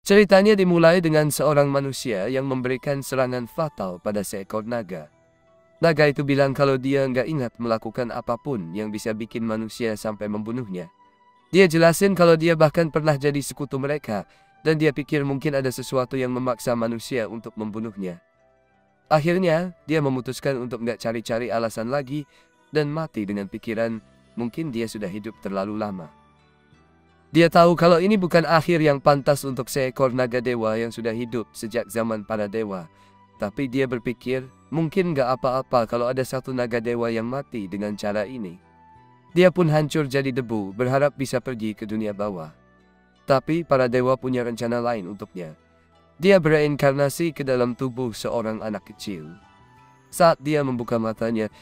Ceritanya dimulai dengan seorang manusia yang memberikan serangan fatal pada seekor naga. Naga itu bilang kalau dia nggak ingat melakukan apapun yang bisa bikin manusia sampai membunuhnya. Dia jelasin kalau dia bahkan pernah jadi sekutu mereka, dan dia pikir mungkin ada sesuatu yang memaksa manusia untuk membunuhnya. Akhirnya, dia memutuskan untuk nggak cari-cari alasan lagi, dan mati dengan pikiran mungkin dia sudah hidup terlalu lama. Dia tahu kalau ini bukan akhir yang pantas untuk seekor naga dewa yang sudah hidup sejak zaman para dewa. Tapi dia berpikir, mungkin gak apa-apa kalau ada satu naga dewa yang mati dengan cara ini. Dia pun hancur jadi debu, berharap bisa pergi ke dunia bawah. Tapi para dewa punya rencana lain untuknya. Dia bereinkarnasi ke dalam tubuh seorang anak kecil. Saat dia membuka matanya,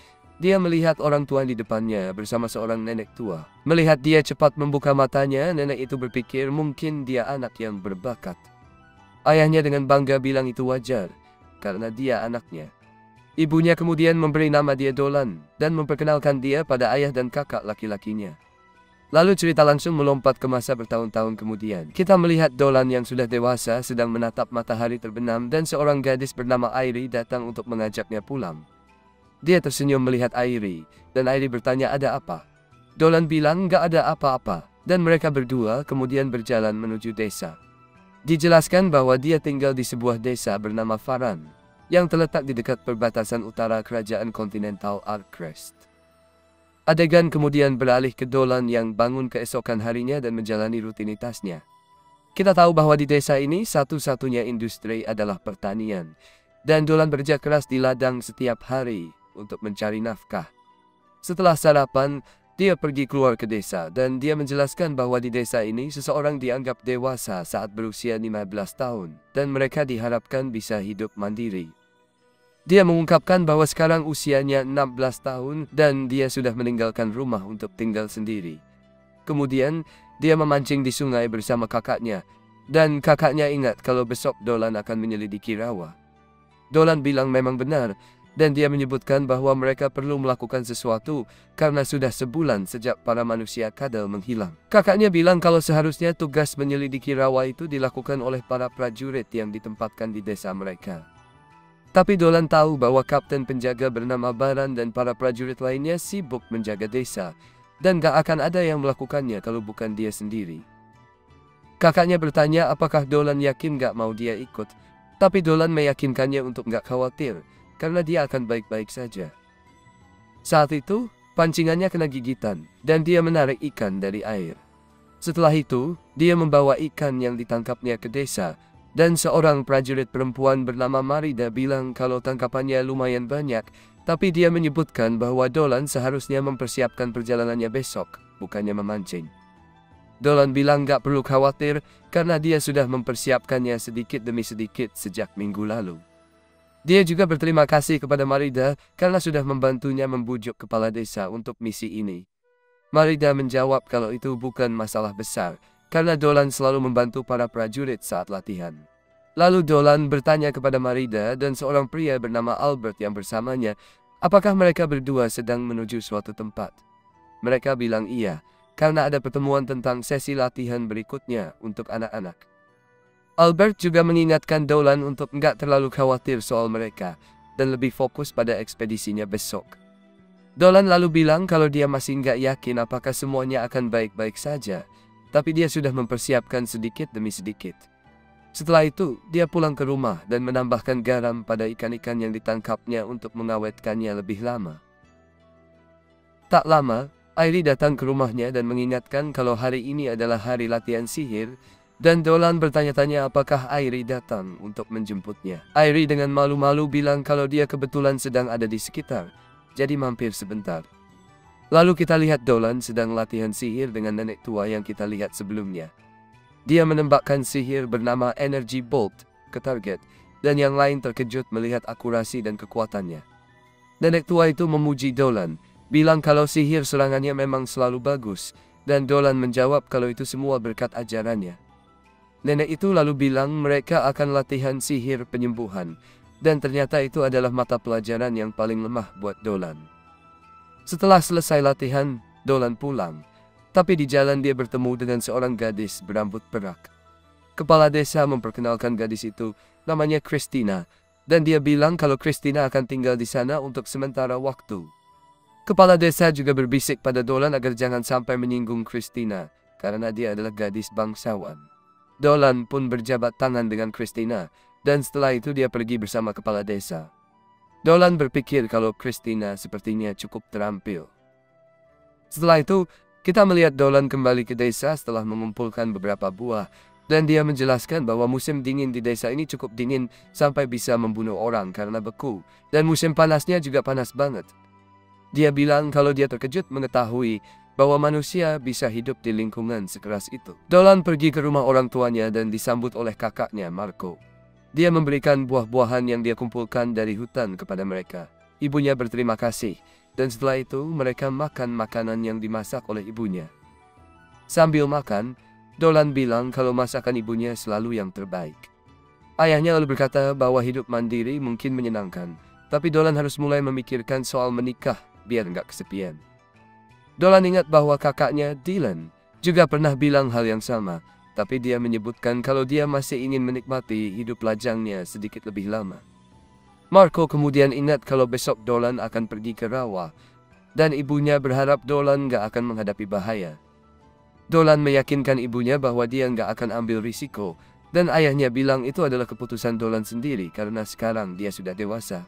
dia melihat orang tua di depannya bersama seorang nenek tua. Melihat dia cepat membuka matanya, nenek itu berpikir mungkin dia anak yang berbakat. Ayahnya dengan bangga bilang itu wajar, karena dia anaknya. Ibunya kemudian memberi nama dia Dolan, dan memperkenalkan dia pada ayah dan kakak laki-lakinya. Lalu cerita langsung melompat ke masa bertahun-tahun kemudian. Kita melihat Dolan yang sudah dewasa sedang menatap matahari terbenam, dan seorang gadis bernama Airi datang untuk mengajaknya pulang. Dia tersenyum melihat Airi, dan Airi bertanya ada apa. Dolan bilang nggak ada apa-apa, dan mereka berdua kemudian berjalan menuju desa. Dijelaskan bahwa dia tinggal di sebuah desa bernama Faran, yang terletak di dekat perbatasan utara kerajaan kontinental Arkrest. Adegan kemudian beralih ke Dolan yang bangun keesokan harinya dan menjalani rutinitasnya. Kita tahu bahwa di desa ini satu-satunya industri adalah pertanian, dan Dolan bekerja keras di ladang setiap hari untuk mencari nafkah. Setelah sarapan, dia pergi keluar ke desa, dan dia menjelaskan bahwa di desa ini seseorang dianggap dewasa saat berusia 15 tahun, dan mereka diharapkan bisa hidup mandiri. Dia mengungkapkan bahwa sekarang usianya 16 tahun, dan dia sudah meninggalkan rumah untuk tinggal sendiri. Kemudian, dia memancing di sungai bersama kakaknya, dan kakaknya ingat kalau besok Dolan akan menyelidiki rawa. Dolan bilang memang benar, dan dia menyebutkan bahwa mereka perlu melakukan sesuatu karena sudah sebulan sejak para manusia kadal menghilang. Kakaknya bilang kalau seharusnya tugas menyelidiki rawa itu dilakukan oleh para prajurit yang ditempatkan di desa mereka. Tapi Dolan tahu bahwa kapten penjaga bernama Baran dan para prajurit lainnya sibuk menjaga desa, dan gak akan ada yang melakukannya kalau bukan dia sendiri. Kakaknya bertanya apakah Dolan yakin gak mau dia ikut, tapi Dolan meyakinkannya untuk gak khawatir, karena dia akan baik-baik saja. Saat itu, pancingannya kena gigitan, dan dia menarik ikan dari air. Setelah itu, dia membawa ikan yang ditangkapnya ke desa, dan seorang prajurit perempuan bernama Marida bilang kalau tangkapannya lumayan banyak, tapi dia menyebutkan bahwa Dolan seharusnya mempersiapkan perjalanannya besok, bukannya memancing. Dolan bilang gak perlu khawatir, karena dia sudah mempersiapkannya sedikit demi sedikit sejak minggu lalu. Dia juga berterima kasih kepada Marida karena sudah membantunya membujuk kepala desa untuk misi ini. Marida menjawab kalau itu bukan masalah besar, karena Dolan selalu membantu para prajurit saat latihan. Lalu Dolan bertanya kepada Marida dan seorang pria bernama Albert yang bersamanya, apakah mereka berdua sedang menuju suatu tempat. Mereka bilang iya, karena ada pertemuan tentang sesi latihan berikutnya untuk anak-anak. Albert juga mengingatkan Dolan untuk nggak terlalu khawatir soal mereka, dan lebih fokus pada ekspedisinya besok. Dolan lalu bilang kalau dia masih nggak yakin apakah semuanya akan baik-baik saja, tapi dia sudah mempersiapkan sedikit demi sedikit. Setelah itu, dia pulang ke rumah dan menambahkan garam pada ikan-ikan yang ditangkapnya untuk mengawetkannya lebih lama. Tak lama, Airi datang ke rumahnya dan mengingatkan kalau hari ini adalah hari latihan sihir, dan Dolan bertanya-tanya apakah Airi datang untuk menjemputnya. Airi dengan malu-malu bilang kalau dia kebetulan sedang ada di sekitar, jadi mampir sebentar. Lalu kita lihat Dolan sedang latihan sihir dengan nenek tua yang kita lihat sebelumnya. Dia menembakkan sihir bernama Energy Bolt ke target, dan yang lain terkejut melihat akurasi dan kekuatannya. Nenek tua itu memuji Dolan, bilang kalau sihir serangannya memang selalu bagus, dan Dolan menjawab kalau itu semua berkat ajarannya. Nenek itu lalu bilang mereka akan latihan sihir penyembuhan, dan ternyata itu adalah mata pelajaran yang paling lemah buat Dolan. Setelah selesai latihan, Dolan pulang, tapi di jalan dia bertemu dengan seorang gadis berambut perak. Kepala desa memperkenalkan gadis itu, namanya Christina, dan dia bilang kalau Christina akan tinggal di sana untuk sementara waktu. Kepala desa juga berbisik pada Dolan agar jangan sampai menyinggung Christina, karena dia adalah gadis bangsawan. Dolan pun berjabat tangan dengan Christina, dan setelah itu dia pergi bersama kepala desa. Dolan berpikir kalau Christina sepertinya cukup terampil. Setelah itu, kita melihat Dolan kembali ke desa setelah mengumpulkan beberapa buah, dan dia menjelaskan bahwa musim dingin di desa ini cukup dingin sampai bisa membunuh orang karena beku, dan musim panasnya juga panas banget. Dia bilang kalau dia terkejut mengetahui bahwa manusia bisa hidup di lingkungan sekeras itu. Dolan pergi ke rumah orang tuanya dan disambut oleh kakaknya, Marco. Dia memberikan buah-buahan yang dia kumpulkan dari hutan kepada mereka. Ibunya berterima kasih, dan setelah itu mereka makan makanan yang dimasak oleh ibunya. Sambil makan, Dolan bilang kalau masakan ibunya selalu yang terbaik. Ayahnya lalu berkata bahwa hidup mandiri mungkin menyenangkan, tapi Dolan harus mulai memikirkan soal menikah biar nggak kesepian. Dolan ingat bahwa kakaknya, Dylan, juga pernah bilang hal yang sama, tapi dia menyebutkan kalau dia masih ingin menikmati hidup lajangnya sedikit lebih lama. Marco kemudian ingat kalau besok Dolan akan pergi ke rawa, dan ibunya berharap Dolan nggak akan menghadapi bahaya. Dolan meyakinkan ibunya bahwa dia nggak akan ambil risiko, dan ayahnya bilang itu adalah keputusan Dolan sendiri karena sekarang dia sudah dewasa.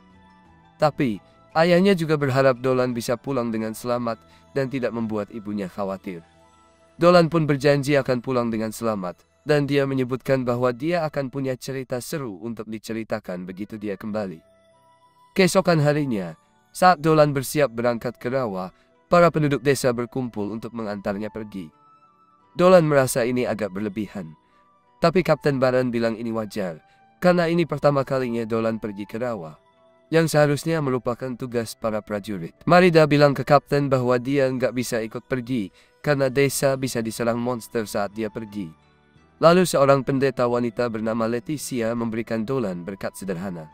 Tapi, ayahnya juga berharap Dolan bisa pulang dengan selamat dan tidak membuat ibunya khawatir. Dolan pun berjanji akan pulang dengan selamat, dan dia menyebutkan bahwa dia akan punya cerita seru untuk diceritakan begitu dia kembali. Keesokan harinya, saat Dolan bersiap berangkat ke rawa, para penduduk desa berkumpul untuk mengantarnya pergi. Dolan merasa ini agak berlebihan, tapi Kapten Baran bilang ini wajar, karena ini pertama kalinya Dolan pergi ke rawa, yang seharusnya merupakan tugas para prajurit. Marida bilang ke Kapten bahwa dia nggak bisa ikut pergi, karena desa bisa diserang monster saat dia pergi. Lalu seorang pendeta wanita bernama Leticia memberikan Dolan berkat sederhana.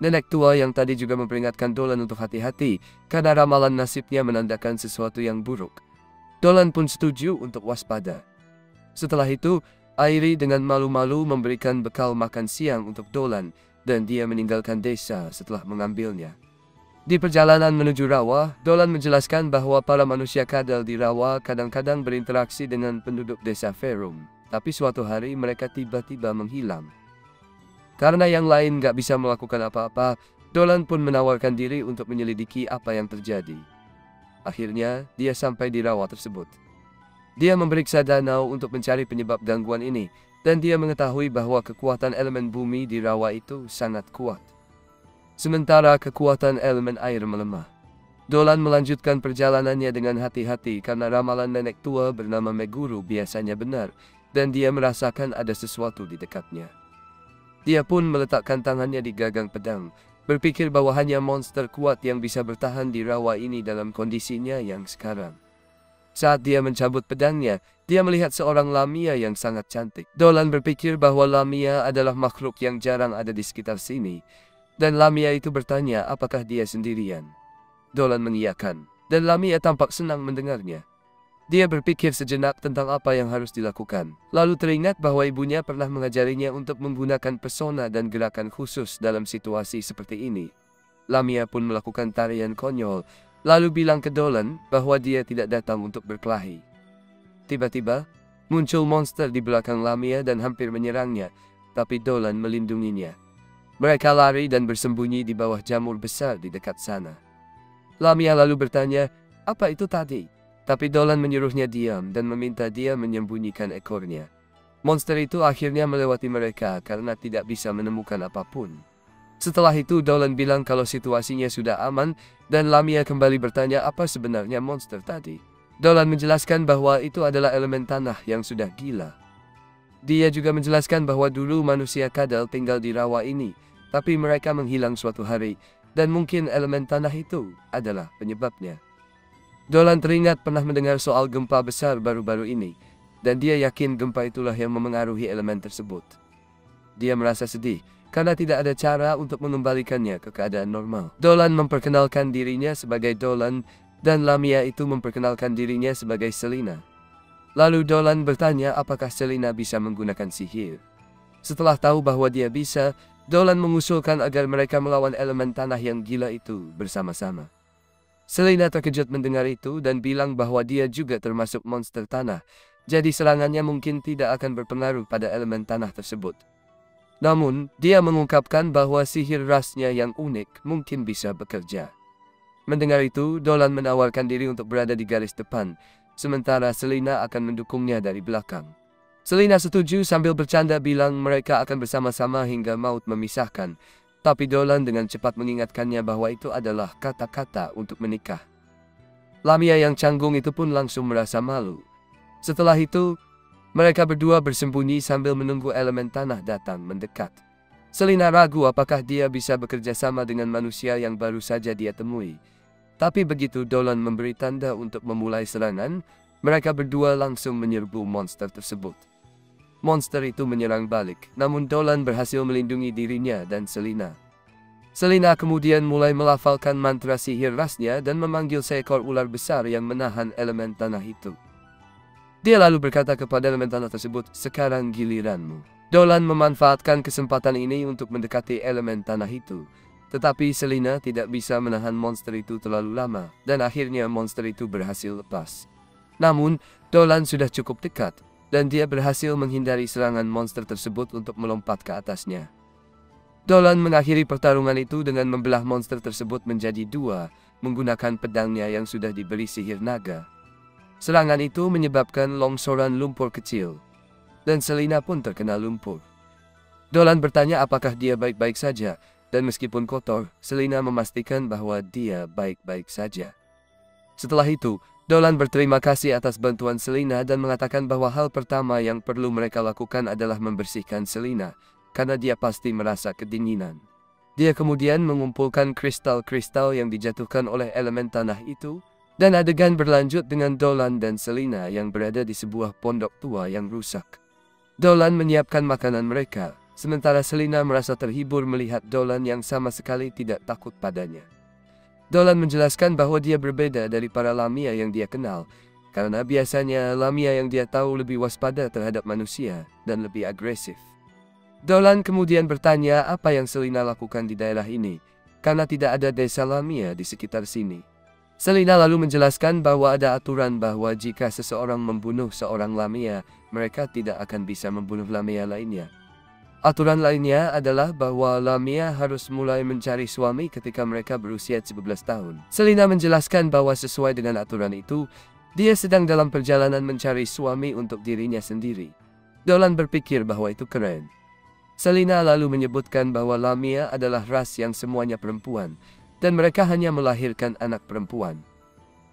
Nenek tua yang tadi juga memperingatkan Dolan untuk hati-hati, karena ramalan nasibnya menandakan sesuatu yang buruk. Dolan pun setuju untuk waspada. Setelah itu, Airi dengan malu-malu memberikan bekal makan siang untuk Dolan, dan dia meninggalkan desa setelah mengambilnya. Di perjalanan menuju rawa, Dolan menjelaskan bahwa para manusia kadal di rawa kadang-kadang berinteraksi dengan penduduk desa Ferum, tapi suatu hari mereka tiba-tiba menghilang. Karena yang lain gak bisa melakukan apa-apa, Dolan pun menawarkan diri untuk menyelidiki apa yang terjadi. Akhirnya, dia sampai di rawa tersebut. Dia memeriksa danau untuk mencari penyebab gangguan ini, dan dia mengetahui bahwa kekuatan elemen bumi di rawa itu sangat kuat. Sementara kekuatan elemen air melemah. Dolan melanjutkan perjalanannya dengan hati-hati karena ramalan nenek tua bernama Meguru biasanya benar, dan dia merasakan ada sesuatu di dekatnya. Dia pun meletakkan tangannya di gagang pedang, berpikir bahwa hanya monster kuat yang bisa bertahan di rawa ini dalam kondisinya yang sekarang. Saat dia mencabut pedangnya, dia melihat seorang Lamia yang sangat cantik. Dolan berpikir bahwa Lamia adalah makhluk yang jarang ada di sekitar sini, dan Lamia itu bertanya apakah dia sendirian. Dolan mengiyakan, dan Lamia tampak senang mendengarnya. Dia berpikir sejenak tentang apa yang harus dilakukan, lalu teringat bahwa ibunya pernah mengajarinya untuk menggunakan pesona dan gerakan khusus dalam situasi seperti ini. Lamia pun melakukan tarian konyol, lalu bilang ke Dolan bahwa dia tidak datang untuk berkelahi. Tiba-tiba, muncul monster di belakang Lamia dan hampir menyerangnya, tapi Dolan melindunginya. Mereka lari dan bersembunyi di bawah jamur besar di dekat sana. Lamia lalu bertanya, apa itu tadi? Tapi Dolan menyuruhnya diam dan meminta dia menyembunyikan ekornya. Monster itu akhirnya melewati mereka karena tidak bisa menemukan apapun. Setelah itu Dolan bilang kalau situasinya sudah aman dan Lamia kembali bertanya apa sebenarnya monster tadi. Dolan menjelaskan bahwa itu adalah elemen tanah yang sudah gila. Dia juga menjelaskan bahwa dulu manusia kadal tinggal di rawa ini, tapi mereka menghilang suatu hari dan mungkin elemen tanah itu adalah penyebabnya. Dolan teringat pernah mendengar soal gempa besar baru-baru ini, dan dia yakin gempa itulah yang memengaruhi elemen tersebut. Dia merasa sedih, karena tidak ada cara untuk mengembalikannya ke keadaan normal. Dolan memperkenalkan dirinya sebagai Dolan, dan Lamia itu memperkenalkan dirinya sebagai Selina. Lalu Dolan bertanya apakah Selina bisa menggunakan sihir. Setelah tahu bahwa dia bisa, Dolan mengusulkan agar mereka melawan elemen tanah yang gila itu bersama-sama. Selina terkejut mendengar itu dan bilang bahwa dia juga termasuk monster tanah, jadi serangannya mungkin tidak akan berpengaruh pada elemen tanah tersebut. Namun, dia mengungkapkan bahwa sihir rasnya yang unik mungkin bisa bekerja. Mendengar itu, Dolan menawarkan diri untuk berada di garis depan, sementara Selina akan mendukungnya dari belakang. Selina setuju sambil bercanda bilang mereka akan bersama-sama hingga maut memisahkan, tapi Dolan dengan cepat mengingatkannya bahwa itu adalah kata-kata untuk menikah. Lamia yang canggung itu pun langsung merasa malu. Setelah itu, mereka berdua bersembunyi sambil menunggu elemen tanah datang mendekat. Selina ragu apakah dia bisa bekerja sama dengan manusia yang baru saja dia temui. Tapi begitu Dolan memberi tanda untuk memulai serangan, mereka berdua langsung menyerbu monster tersebut. Monster itu menyerang balik, namun Dolan berhasil melindungi dirinya dan Selina. Selina kemudian mulai melafalkan mantra sihir rasnya dan memanggil seekor ular besar yang menahan elemen tanah itu. Dia lalu berkata kepada elemen tanah tersebut, "Sekarang giliranmu." Dolan memanfaatkan kesempatan ini untuk mendekati elemen tanah itu. Tetapi Selina tidak bisa menahan monster itu terlalu lama, dan akhirnya monster itu berhasil lepas. Namun, Dolan sudah cukup dekat, dan dia berhasil menghindari serangan monster tersebut untuk melompat ke atasnya. Dolan mengakhiri pertarungan itu dengan membelah monster tersebut menjadi dua, menggunakan pedangnya yang sudah diberi sihir naga. Serangan itu menyebabkan longsoran lumpur kecil, dan Selina pun terkena lumpur. Dolan bertanya apakah dia baik-baik saja, dan meskipun kotor, Selina memastikan bahwa dia baik-baik saja. Setelah itu, Dolan berterima kasih atas bantuan Selina dan mengatakan bahwa hal pertama yang perlu mereka lakukan adalah membersihkan Selina, karena dia pasti merasa kedinginan. Dia kemudian mengumpulkan kristal-kristal yang dijatuhkan oleh elemen tanah itu, dan adegan berlanjut dengan Dolan dan Selina yang berada di sebuah pondok tua yang rusak. Dolan menyiapkan makanan mereka, sementara Selina merasa terhibur melihat Dolan yang sama sekali tidak takut padanya. Dolan menjelaskan bahwa dia berbeda dari para Lamia yang dia kenal, karena biasanya Lamia yang dia tahu lebih waspada terhadap manusia dan lebih agresif. Dolan kemudian bertanya apa yang Selina lakukan di daerah ini, karena tidak ada desa Lamia di sekitar sini. Selina lalu menjelaskan bahwa ada aturan bahwa jika seseorang membunuh seorang Lamia, mereka tidak akan bisa membunuh Lamia lainnya. Aturan lainnya adalah bahwa Lamia harus mulai mencari suami ketika mereka berusia 11 tahun. Selina menjelaskan bahwa sesuai dengan aturan itu, dia sedang dalam perjalanan mencari suami untuk dirinya sendiri. Dolan berpikir bahwa itu keren. Selina lalu menyebutkan bahwa Lamia adalah ras yang semuanya perempuan, dan mereka hanya melahirkan anak perempuan.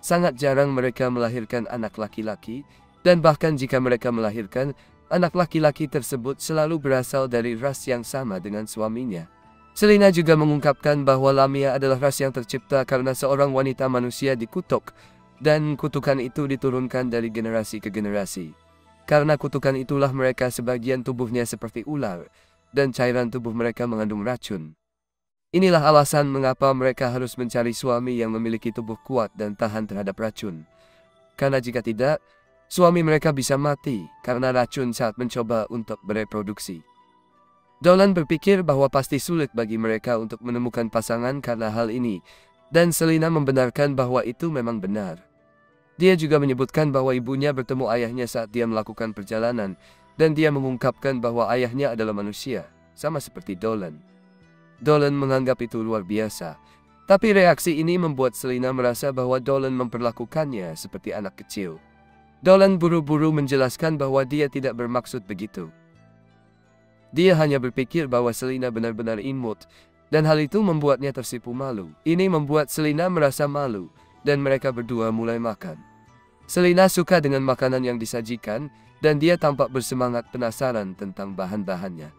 Sangat jarang mereka melahirkan anak laki-laki, dan bahkan jika mereka melahirkan, anak laki-laki tersebut selalu berasal dari ras yang sama dengan suaminya. Selina juga mengungkapkan bahwa Lamia adalah ras yang tercipta karena seorang wanita manusia dikutuk, dan kutukan itu diturunkan dari generasi ke generasi. Karena kutukan itulah mereka sebagian tubuhnya seperti ular, dan cairan tubuh mereka mengandung racun. Inilah alasan mengapa mereka harus mencari suami yang memiliki tubuh kuat dan tahan terhadap racun. Karena jika tidak, suami mereka bisa mati karena racun saat mencoba untuk bereproduksi. Dolan berpikir bahwa pasti sulit bagi mereka untuk menemukan pasangan karena hal ini, dan Selina membenarkan bahwa itu memang benar. Dia juga menyebutkan bahwa ibunya bertemu ayahnya saat dia melakukan perjalanan, dan dia mengungkapkan bahwa ayahnya adalah manusia, sama seperti Dolan. Dolan menganggap itu luar biasa, tapi reaksi ini membuat Selina merasa bahwa Dolan memperlakukannya seperti anak kecil. Dolan buru-buru menjelaskan bahwa dia tidak bermaksud begitu. Dia hanya berpikir bahwa Selina benar-benar imut, dan hal itu membuatnya tersipu malu. Ini membuat Selina merasa malu, dan mereka berdua mulai makan. Selina suka dengan makanan yang disajikan, dan dia tampak bersemangat penasaran tentang bahan-bahannya.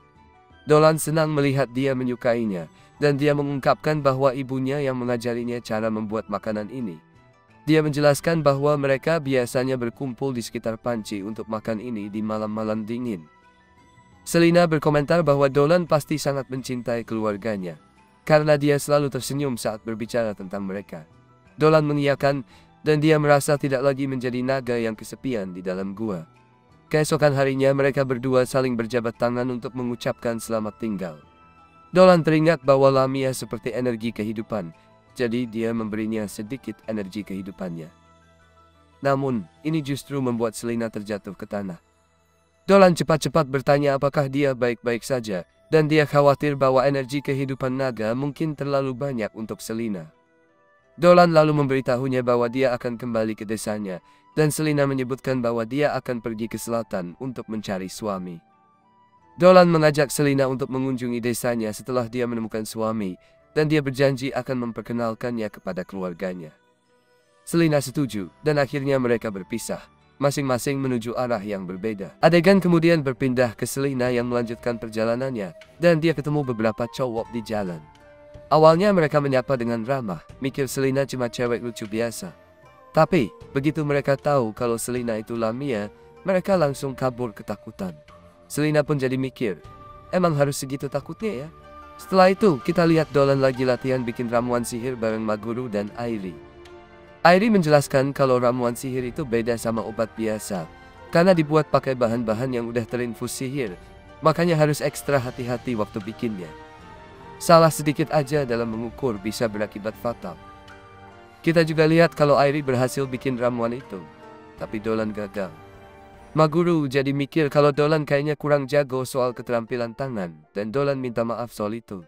Dolan senang melihat dia menyukainya, dan dia mengungkapkan bahwa ibunya yang mengajarinya cara membuat makanan ini. Dia menjelaskan bahwa mereka biasanya berkumpul di sekitar panci untuk makan ini di malam-malam dingin. Selina berkomentar bahwa Dolan pasti sangat mencintai keluarganya, karena dia selalu tersenyum saat berbicara tentang mereka. Dolan mengiyakan, dan dia merasa tidak lagi menjadi naga yang kesepian di dalam gua. Keesokan harinya mereka berdua saling berjabat tangan untuk mengucapkan selamat tinggal. Dolan teringat bahwa Lamia seperti energi kehidupan, jadi dia memberinya sedikit energi kehidupannya. Namun, ini justru membuat Selina terjatuh ke tanah. Dolan cepat-cepat bertanya apakah dia baik-baik saja, dan dia khawatir bahwa energi kehidupan naga mungkin terlalu banyak untuk Selina. Dolan lalu memberitahunya bahwa dia akan kembali ke desanya, dan Selina menyebutkan bahwa dia akan pergi ke selatan untuk mencari suami. Dolan mengajak Selina untuk mengunjungi desanya setelah dia menemukan suami, dan dia berjanji akan memperkenalkannya kepada keluarganya. Selina setuju, dan akhirnya mereka berpisah, masing-masing menuju arah yang berbeda. Adegan kemudian berpindah ke Selina yang melanjutkan perjalanannya, dan dia ketemu beberapa cowok di jalan. Awalnya mereka menyapa dengan ramah, mikir Selina cuma cewek lucu biasa. Tapi, begitu mereka tahu kalau Selina itu Lamia, mereka langsung kabur ketakutan. Selina pun jadi mikir, emang harus segitu takutnya ya? Setelah itu, kita lihat Dolan lagi latihan bikin ramuan sihir bareng Maguru dan Airi. Airi menjelaskan kalau ramuan sihir itu beda sama obat biasa, karena dibuat pakai bahan-bahan yang udah terinfus sihir, makanya harus ekstra hati-hati waktu bikinnya. Salah sedikit aja dalam mengukur bisa berakibat fatal. Kita juga lihat kalau Airi berhasil bikin ramuan itu, tapi Dolan gagal. Maguru jadi mikir kalau Dolan kayaknya kurang jago soal keterampilan tangan, dan Dolan minta maaf soal itu.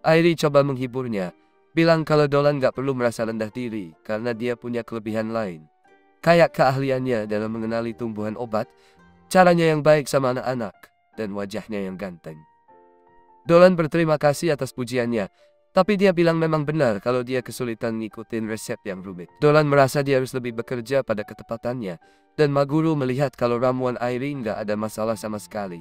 Airi coba menghiburnya, bilang kalau Dolan gak perlu merasa rendah diri karena dia punya kelebihan lain. Kayak keahliannya dalam mengenali tumbuhan obat, caranya yang baik sama anak-anak, dan wajahnya yang ganteng. Dolan berterima kasih atas pujiannya, tapi dia bilang memang benar kalau dia kesulitan ngikutin resep yang rumit. Dolan merasa dia harus lebih bekerja pada ketepatannya, dan Maguru melihat kalau ramuan Airi gak ada masalah sama sekali.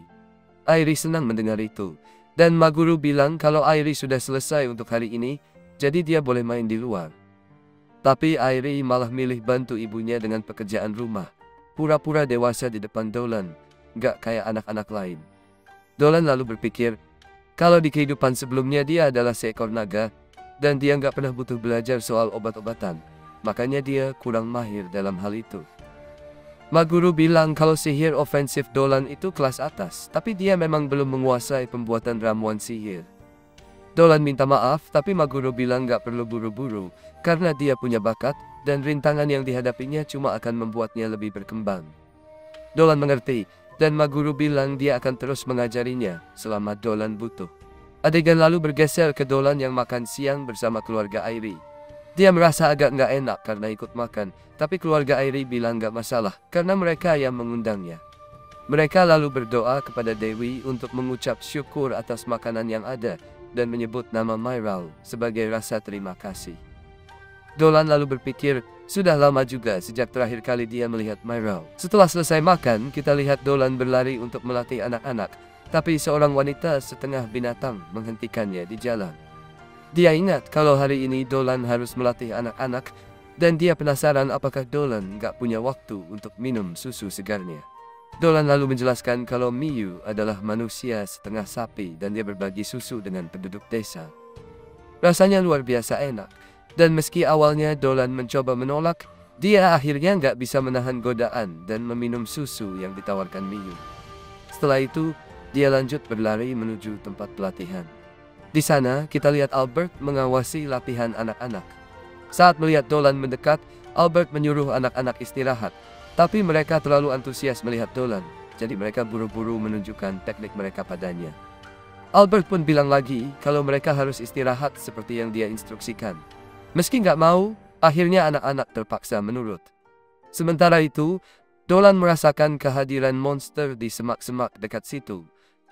Airi senang mendengar itu, dan Maguru bilang kalau Airi sudah selesai untuk hari ini, jadi dia boleh main di luar. Tapi Airi malah milih bantu ibunya dengan pekerjaan rumah, pura-pura dewasa di depan Dolan, gak kayak anak-anak lain. Dolan lalu berpikir, kalau di kehidupan sebelumnya dia adalah seekor naga, dan dia gak pernah butuh belajar soal obat-obatan, makanya dia kurang mahir dalam hal itu. Maguru bilang kalau sihir ofensif Dolan itu kelas atas, tapi dia memang belum menguasai pembuatan ramuan sihir. Dolan minta maaf, tapi Maguru bilang gak perlu buru-buru, karena dia punya bakat, dan rintangan yang dihadapinya cuma akan membuatnya lebih berkembang. Dolan mengerti, dan Maguru bilang dia akan terus mengajarinya, selama Dolan butuh. Adegan lalu bergeser ke Dolan yang makan siang bersama keluarga Airi. Dia merasa agak gak enak karena ikut makan, tapi keluarga Airi bilang gak masalah, karena mereka yang mengundangnya. Mereka lalu berdoa kepada Dewi untuk mengucap syukur atas makanan yang ada, dan menyebut nama Myral sebagai rasa terima kasih. Dolan lalu berpikir, sudah lama juga sejak terakhir kali dia melihat Myral. Setelah selesai makan, kita lihat Dolan berlari untuk melatih anak-anak, tapi seorang wanita setengah binatang menghentikannya di jalan. Dia ingat kalau hari ini Dolan harus melatih anak-anak, dan dia penasaran apakah Dolan gak punya waktu untuk minum susu segarnya. Dolan lalu menjelaskan kalau Miyu adalah manusia setengah sapi dan dia berbagi susu dengan penduduk desa. Rasanya luar biasa enak, dan meski awalnya Dolan mencoba menolak, dia akhirnya nggak bisa menahan godaan dan meminum susu yang ditawarkan Miyu. Setelah itu, dia lanjut berlari menuju tempat pelatihan. Di sana, kita lihat Albert mengawasi latihan anak-anak. Saat melihat Dolan mendekat, Albert menyuruh anak-anak istirahat. Tapi mereka terlalu antusias melihat Dolan, jadi mereka buru-buru menunjukkan teknik mereka padanya. Albert pun bilang lagi kalau mereka harus istirahat seperti yang dia instruksikan. Meski nggak mau, akhirnya anak-anak terpaksa menurut. Sementara itu, Dolan merasakan kehadiran monster di semak-semak dekat situ,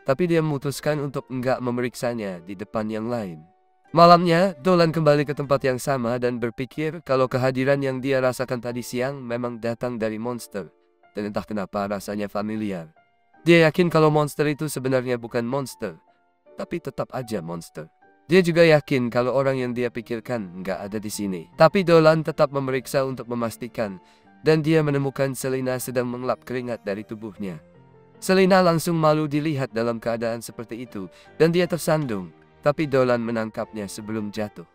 tapi dia memutuskan untuk nggak memeriksanya di depan yang lain. Malamnya, Dolan kembali ke tempat yang sama dan berpikir kalau kehadiran yang dia rasakan tadi siang memang datang dari monster, dan entah kenapa rasanya familiar. Dia yakin kalau monster itu sebenarnya bukan monster, tapi tetap aja monster. Dia juga yakin kalau orang yang dia pikirkan nggak ada di sini. Tapi Dolan tetap memeriksa untuk memastikan, dan dia menemukan Selina sedang mengelap keringat dari tubuhnya. Selina langsung malu dilihat dalam keadaan seperti itu, dan dia tersandung. Tapi Dolan menangkapnya sebelum jatuh.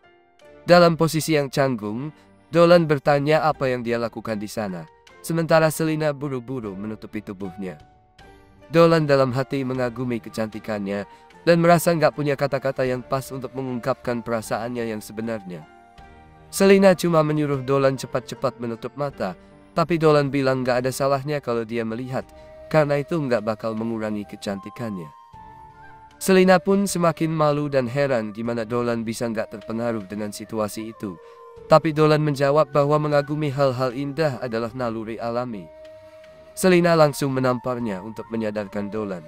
Dalam posisi yang canggung, Dolan bertanya apa yang dia lakukan di sana, sementara Selina buru-buru menutupi tubuhnya. Dolan dalam hati mengagumi kecantikannya dan merasa nggak punya kata-kata yang pas untuk mengungkapkan perasaannya yang sebenarnya. Selina cuma menyuruh Dolan cepat-cepat menutup mata, tapi Dolan bilang nggak ada salahnya kalau dia melihat, karena itu nggak bakal mengurangi kecantikannya. Selina pun semakin malu dan heran gimana Dolan bisa nggak terpengaruh dengan situasi itu. Tapi Dolan menjawab bahwa mengagumi hal-hal indah adalah naluri alami. Selina langsung menamparnya untuk menyadarkan Dolan.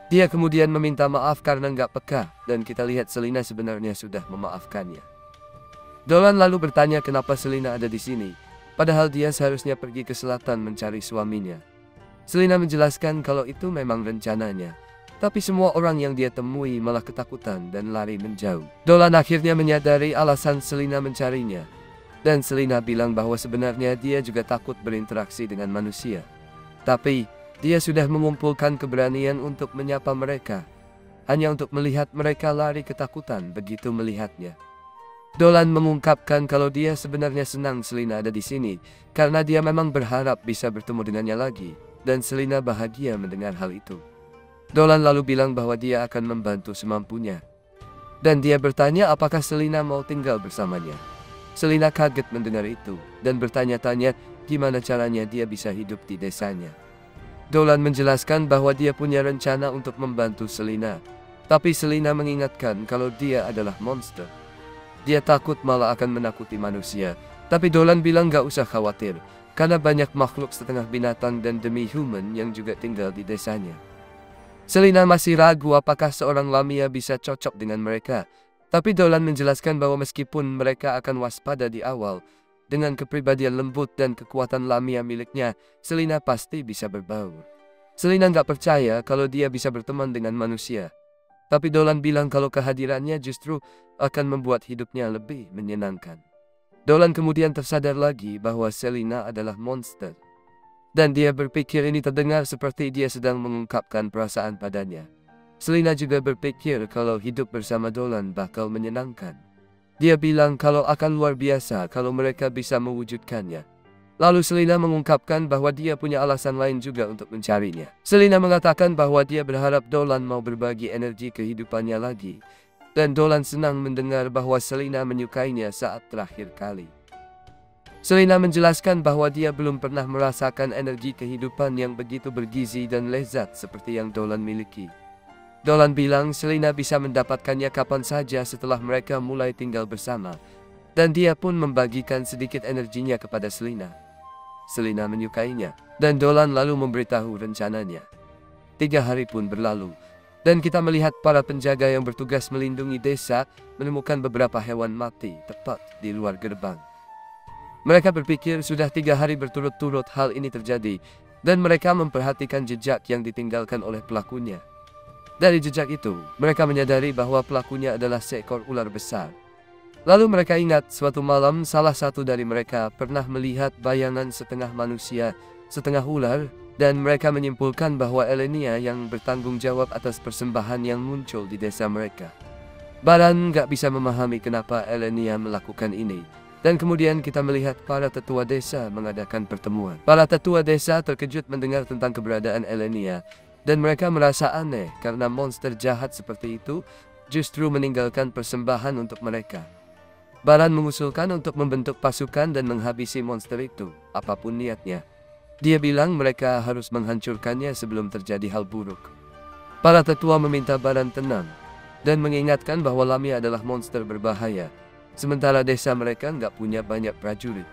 Dia kemudian meminta maaf karena nggak peka, dan kita lihat Selina sebenarnya sudah memaafkannya. Dolan lalu bertanya kenapa Selina ada di sini, padahal dia seharusnya pergi ke selatan mencari suaminya. Selina menjelaskan kalau itu memang rencananya, tapi semua orang yang dia temui malah ketakutan dan lari menjauh. Dolan akhirnya menyadari alasan Selina mencarinya, dan Selina bilang bahwa sebenarnya dia juga takut berinteraksi dengan manusia. Tapi, dia sudah mengumpulkan keberanian untuk menyapa mereka, hanya untuk melihat mereka lari ketakutan begitu melihatnya. Dolan mengungkapkan kalau dia sebenarnya senang Selina ada di sini, karena dia memang berharap bisa bertemu dengannya lagi, dan Selina bahagia mendengar hal itu. Dolan lalu bilang bahwa dia akan membantu semampunya, dan dia bertanya apakah Selina mau tinggal bersamanya. Selina kaget mendengar itu, dan bertanya-tanya gimana caranya dia bisa hidup di desanya. Dolan menjelaskan bahwa dia punya rencana untuk membantu Selina, tapi Selina mengingatkan kalau dia adalah monster. Dia takut malah akan menakuti manusia, tapi Dolan bilang gak usah khawatir, karena banyak makhluk setengah binatang dan demi-human yang juga tinggal di desanya. Selina masih ragu apakah seorang Lamia bisa cocok dengan mereka, tapi Dolan menjelaskan bahwa meskipun mereka akan waspada di awal, dengan kepribadian lembut dan kekuatan Lamia miliknya, Selina pasti bisa berbaur. Selina nggak percaya kalau dia bisa berteman dengan manusia, tapi Dolan bilang kalau kehadirannya justru akan membuat hidupnya lebih menyenangkan. Dolan kemudian tersadar lagi bahwa Selina adalah monster, dan dia berpikir ini terdengar seperti dia sedang mengungkapkan perasaan padanya. Selina juga berpikir kalau hidup bersama Dolan bakal menyenangkan. Dia bilang kalau akan luar biasa kalau mereka bisa mewujudkannya. Lalu Selina mengungkapkan bahwa dia punya alasan lain juga untuk mencarinya. Selina mengatakan bahwa dia berharap Dolan mau berbagi energi kehidupannya lagi. Dan Dolan senang mendengar bahwa Selina menyukainya saat terakhir kali. Selina menjelaskan bahwa dia belum pernah merasakan energi kehidupan yang begitu bergizi dan lezat seperti yang Dolan miliki. Dolan bilang Selina bisa mendapatkannya kapan saja setelah mereka mulai tinggal bersama, dan dia pun membagikan sedikit energinya kepada Selina. Selina menyukainya, dan Dolan lalu memberitahu rencananya. 3 hari pun berlalu, dan kita melihat para penjaga yang bertugas melindungi desa menemukan beberapa hewan mati tepat di luar gerbang. Mereka berpikir sudah 3 hari berturut-turut hal ini terjadi, dan mereka memperhatikan jejak yang ditinggalkan oleh pelakunya. Dari jejak itu, mereka menyadari bahwa pelakunya adalah seekor ular besar. Lalu mereka ingat suatu malam salah satu dari mereka pernah melihat bayangan setengah manusia, setengah ular, dan mereka menyimpulkan bahwa Elenia yang bertanggung jawab atas persembahan yang muncul di desa mereka. Baran gak bisa memahami kenapa Elenia melakukan ini, dan kemudian kita melihat para tetua desa mengadakan pertemuan. Para tetua desa terkejut mendengar tentang keberadaan Elenia, dan mereka merasa aneh karena monster jahat seperti itu justru meninggalkan persembahan untuk mereka. Baran mengusulkan untuk membentuk pasukan dan menghabisi monster itu, apapun niatnya. Dia bilang mereka harus menghancurkannya sebelum terjadi hal buruk. Para tetua meminta Baran tenang, dan mengingatkan bahwa Lamia adalah monster berbahaya, sementara desa mereka nggak punya banyak prajurit.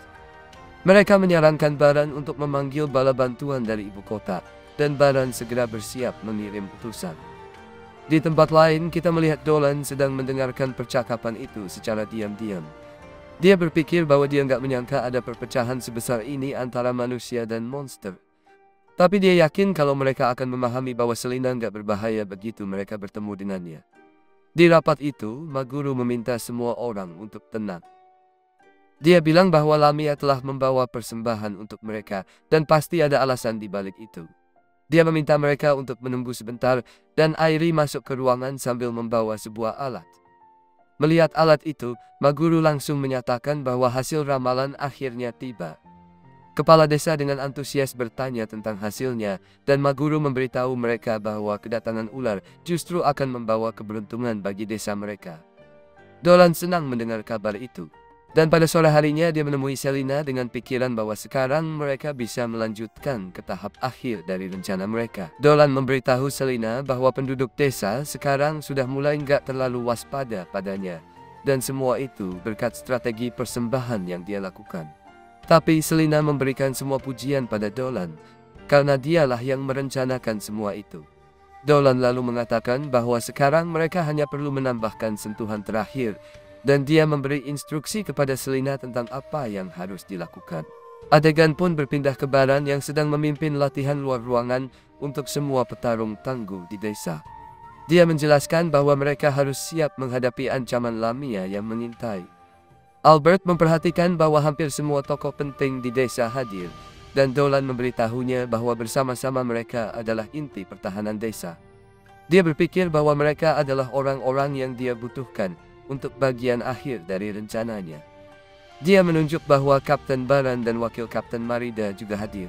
Mereka menyarankan Baran untuk memanggil bala bantuan dari ibu kota, dan Baran segera bersiap mengirim utusan. Di tempat lain kita melihat Dolan sedang mendengarkan percakapan itu secara diam-diam. Dia berpikir bahwa dia nggak menyangka ada perpecahan sebesar ini antara manusia dan monster. Tapi dia yakin kalau mereka akan memahami bahwa Selina nggak berbahaya begitu mereka bertemu dengannya. Di rapat itu, Maguru meminta semua orang untuk tenang. Dia bilang bahwa Lamia telah membawa persembahan untuk mereka, dan pasti ada alasan di balik itu. Dia meminta mereka untuk menunggu sebentar, dan Airi masuk ke ruangan sambil membawa sebuah alat. Melihat alat itu, Maguru langsung menyatakan bahwa hasil ramalan akhirnya tiba. Kepala desa dengan antusias bertanya tentang hasilnya, dan Maguru memberitahu mereka bahwa kedatangan ular justru akan membawa keberuntungan bagi desa mereka. Dolan senang mendengar kabar itu. Dan pada sore harinya dia menemui Selina dengan pikiran bahwa sekarang mereka bisa melanjutkan ke tahap akhir dari rencana mereka. Dolan memberitahu Selina bahwa penduduk desa sekarang sudah mulai nggak terlalu waspada padanya. Dan semua itu berkat strategi persembahan yang dia lakukan. Tapi Selina memberikan semua pujian pada Dolan, karena dialah yang merencanakan semua itu. Dolan lalu mengatakan bahwa sekarang mereka hanya perlu menambahkan sentuhan terakhir, dan dia memberi instruksi kepada Selina tentang apa yang harus dilakukan. Adegan pun berpindah ke Baran yang sedang memimpin latihan luar ruangan untuk semua petarung tangguh di desa. Dia menjelaskan bahwa mereka harus siap menghadapi ancaman Lamia yang mengintai. Albert memperhatikan bahwa hampir semua tokoh penting di desa hadir, dan Dolan memberitahunya bahwa bersama-sama mereka adalah inti pertahanan desa. Dia berpikir bahwa mereka adalah orang-orang yang dia butuhkan untuk bagian akhir dari rencananya. Dia menunjuk bahwa Kapten Baran dan Wakil Kapten Marida juga hadir.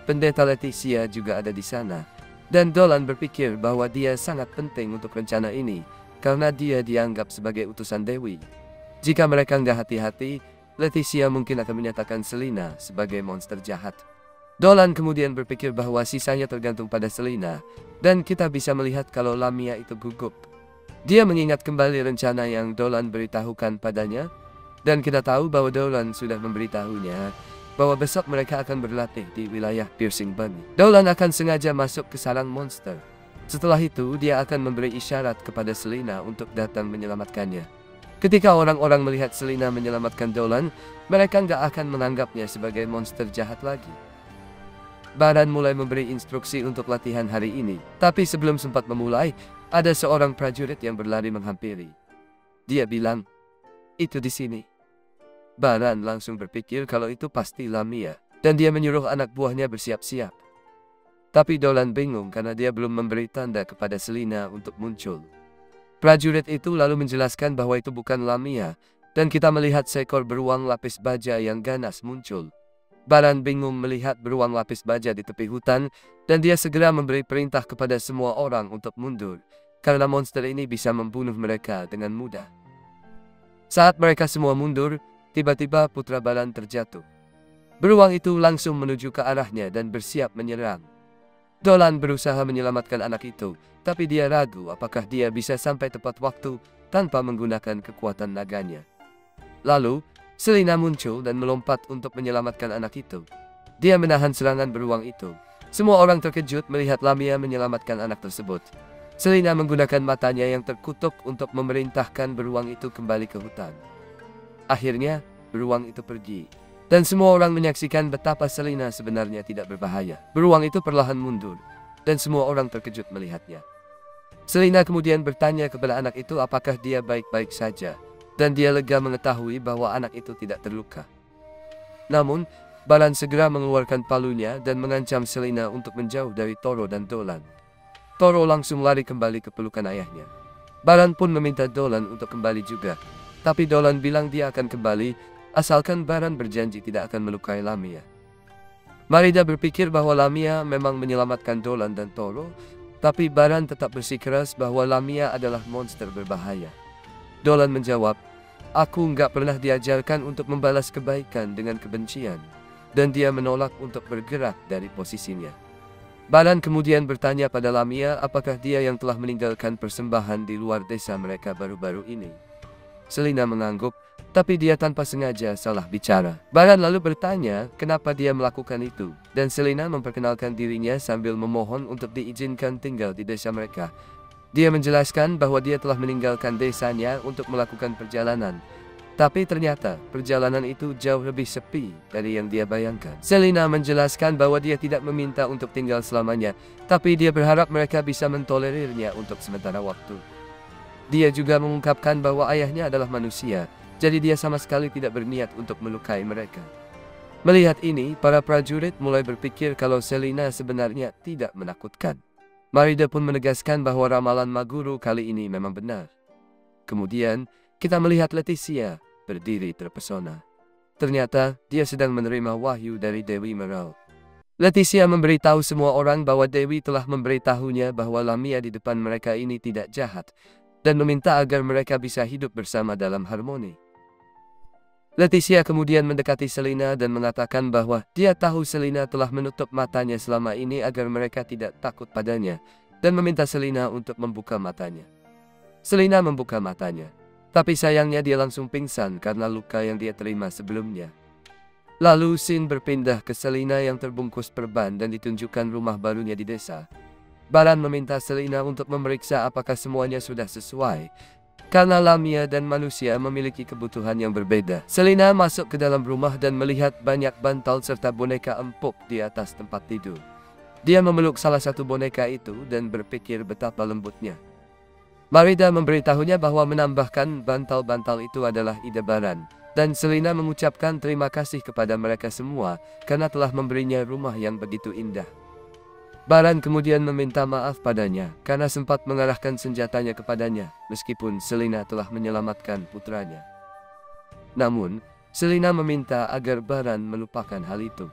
Pendeta Leticia juga ada di sana, dan Dolan berpikir bahwa dia sangat penting untuk rencana ini, karena dia dianggap sebagai utusan Dewi. Jika mereka nggak hati-hati, Leticia mungkin akan menyatakan Selina sebagai monster jahat. Dolan kemudian berpikir bahwa sisanya tergantung pada Selina, dan kita bisa melihat kalau Lamia itu gugup. Dia mengingat kembali rencana yang Dolan beritahukan padanya, dan kita tahu bahwa Dolan sudah memberitahunya bahwa besok mereka akan berlatih di wilayah Piercing Bunny. Dolan akan sengaja masuk ke sarang monster. Setelah itu, dia akan memberi isyarat kepada Selina untuk datang menyelamatkannya. Ketika orang-orang melihat Selina menyelamatkan Dolan, mereka nggak akan menganggapnya sebagai monster jahat lagi. Baran mulai memberi instruksi untuk latihan hari ini, tapi sebelum sempat memulai, ada seorang prajurit yang berlari menghampiri. Dia bilang, "Itu di sini." Baran langsung berpikir kalau itu pasti Lamia, dan dia menyuruh anak buahnya bersiap-siap. Tapi Dolan bingung karena dia belum memberi tanda kepada Selina untuk muncul. Prajurit itu lalu menjelaskan bahwa itu bukan Lamia, dan kita melihat seekor beruang lapis baja yang ganas muncul. Baran bingung melihat beruang lapis baja di tepi hutan, dan dia segera memberi perintah kepada semua orang untuk mundur, karena monster ini bisa membunuh mereka dengan mudah. Saat mereka semua mundur, tiba-tiba putra Baran terjatuh. Beruang itu langsung menuju ke arahnya dan bersiap menyerang. Dolan berusaha menyelamatkan anak itu, tapi dia ragu apakah dia bisa sampai tepat waktu tanpa menggunakan kekuatan naganya. Lalu, Selina muncul dan melompat untuk menyelamatkan anak itu. Dia menahan serangan beruang itu. Semua orang terkejut melihat Lamia menyelamatkan anak tersebut. Selina menggunakan matanya yang terkutuk untuk memerintahkan beruang itu kembali ke hutan. Akhirnya, beruang itu pergi. Dan semua orang menyaksikan betapa Selina sebenarnya tidak berbahaya. Beruang itu perlahan mundur, dan semua orang terkejut melihatnya. Selina kemudian bertanya kepada anak itu apakah dia baik-baik saja. Dan dia lega mengetahui bahwa anak itu tidak terluka. Namun, Baran segera mengeluarkan palunya dan mengancam Selina untuk menjauh dari Toro dan Dolan. Toro langsung lari kembali ke pelukan ayahnya. Baran pun meminta Dolan untuk kembali juga. Tapi Dolan bilang dia akan kembali, asalkan Baran berjanji tidak akan melukai Lamia. Marida berpikir bahwa Lamia memang menyelamatkan Dolan dan Toro, tapi Baran tetap bersikeras bahwa Lamia adalah monster berbahaya. Dolan menjawab, "Aku nggak pernah diajarkan untuk membalas kebaikan dengan kebencian." Dan dia menolak untuk bergerak dari posisinya. Baran kemudian bertanya pada Lamia apakah dia yang telah meninggalkan persembahan di luar desa mereka baru-baru ini. Selina mengangguk, tapi dia tanpa sengaja salah bicara. Baran lalu bertanya kenapa dia melakukan itu, dan Selina memperkenalkan dirinya sambil memohon untuk diizinkan tinggal di desa mereka. Dia menjelaskan bahwa dia telah meninggalkan desanya untuk melakukan perjalanan. Tapi ternyata perjalanan itu jauh lebih sepi dari yang dia bayangkan. Selina menjelaskan bahwa dia tidak meminta untuk tinggal selamanya, tapi dia berharap mereka bisa mentolerirnya untuk sementara waktu. Dia juga mengungkapkan bahwa ayahnya adalah manusia, jadi dia sama sekali tidak berniat untuk melukai mereka. Melihat ini, para prajurit mulai berpikir kalau Selina sebenarnya tidak menakutkan. Marida pun menegaskan bahwa ramalan Maguru kali ini memang benar. Kemudian, Kita melihat Leticia berdiri terpesona. Ternyata dia sedang menerima wahyu dari Dewi Meral. Leticia memberitahu semua orang bahwa Dewi telah memberitahunya bahwa Lamia di depan mereka ini tidak jahat dan meminta agar mereka bisa hidup bersama dalam harmoni. Leticia kemudian mendekati Selina dan mengatakan bahwa dia tahu Selina telah menutup matanya selama ini agar mereka tidak takut padanya dan meminta Selina untuk membuka matanya. Selina membuka matanya, tapi sayangnya dia langsung pingsan karena luka yang dia terima sebelumnya. Lalu scene berpindah ke Selina yang terbungkus perban dan ditunjukkan rumah barunya di desa. Baran meminta Selina untuk memeriksa apakah semuanya sudah sesuai, karena Lamia dan manusia memiliki kebutuhan yang berbeda. Selina masuk ke dalam rumah dan melihat banyak bantal serta boneka empuk di atas tempat tidur. Dia memeluk salah satu boneka itu dan berpikir betapa lembutnya. Marida memberitahunya bahwa menambahkan bantal-bantal itu adalah ide Baran, dan Selina mengucapkan terima kasih kepada mereka semua karena telah memberinya rumah yang begitu indah. Baran kemudian meminta maaf padanya karena sempat mengarahkan senjatanya kepadanya meskipun Selina telah menyelamatkan putranya. Namun, Selina meminta agar Baran melupakan hal itu.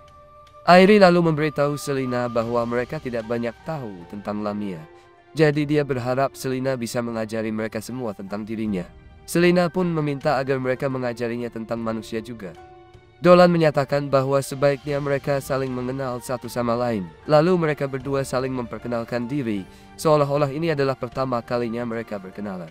Airi lalu memberitahu Selina bahwa mereka tidak banyak tahu tentang Lamia. Jadi dia berharap Selina bisa mengajari mereka semua tentang dirinya. Selina pun meminta agar mereka mengajarinya tentang manusia juga. Dolan menyatakan bahwa sebaiknya mereka saling mengenal satu sama lain. Lalu mereka berdua saling memperkenalkan diri, seolah-olah ini adalah pertama kalinya mereka berkenalan.